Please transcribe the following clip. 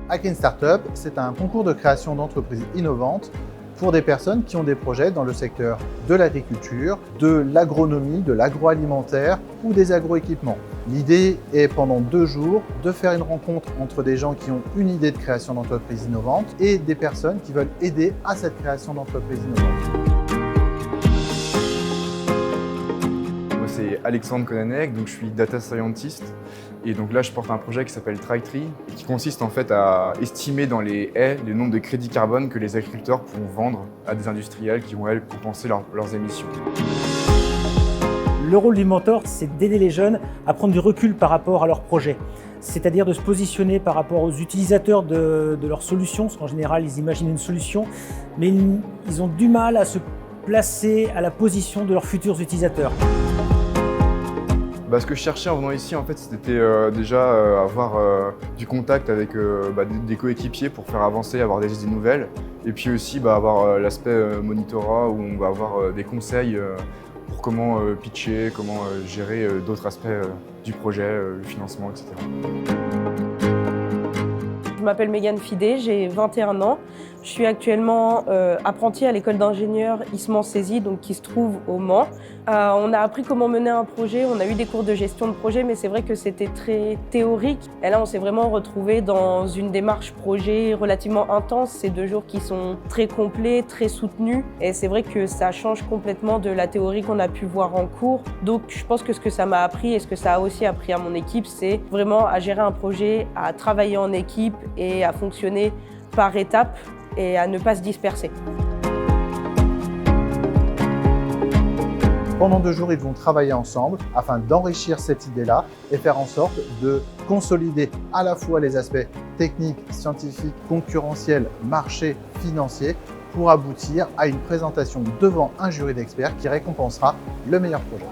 Hack & Startup, c'est un concours de création d'entreprises innovantes pour des personnes qui ont des projets dans le secteur de l'agriculture, de l'agronomie, de l'agroalimentaire ou des agroéquipements. L'idée est pendant 2 jours de faire une rencontre entre des gens qui ont une idée de création d'entreprise innovante et des personnes qui veulent aider à cette création d'entreprise innovante. Moi, c'est Alexandre Konanek, donc je suis data scientist. Et donc là, je porte un projet qui s'appelle TriTree, qui consiste en fait à estimer dans les haies le nombre de crédits carbone que les agriculteurs pourront vendre à des industriels qui vont, elles, compenser leurs émissions. Le rôle du mentor, c'est d'aider les jeunes à prendre du recul par rapport à leur projet. C'est-à-dire de se positionner par rapport aux utilisateurs de leurs solutions, parce qu'en général, ils imaginent une solution, mais ils ont du mal à se placer à la position de leurs futurs utilisateurs. Ce que je cherchais en venant ici, en fait, c'était déjà avoir du contact avec des coéquipiers pour faire avancer, avoir des idées nouvelles. Et puis aussi avoir l'aspect monitorat où on va avoir des conseils pour comment pitcher, comment gérer d'autres aspects du projet, le financement, etc. Je m'appelle Mégane Fidé, j'ai 21 ans. Je suis actuellement apprentie à l'école d'ingénieurs Isman-Saisie, donc qui se trouve au Mans. On a appris comment mener un projet, on a eu des cours de gestion de projet, mais c'est vrai que c'était très théorique. Et là, on s'est vraiment retrouvé dans une démarche projet relativement intense. Ces 2 jours qui sont très complets, très soutenus. Et c'est vrai que ça change complètement de la théorie qu'on a pu voir en cours. Donc, je pense que ce que ça m'a appris et ce que ça a aussi appris à mon équipe, c'est vraiment à gérer un projet, à travailler en équipe et à fonctionner par étapes et à ne pas se disperser. Pendant 2 jours, ils vont travailler ensemble afin d'enrichir cette idée-là et faire en sorte de consolider à la fois les aspects techniques, scientifiques, concurrentiels, marché, financiers pour aboutir à une présentation devant un jury d'experts qui récompensera le meilleur projet.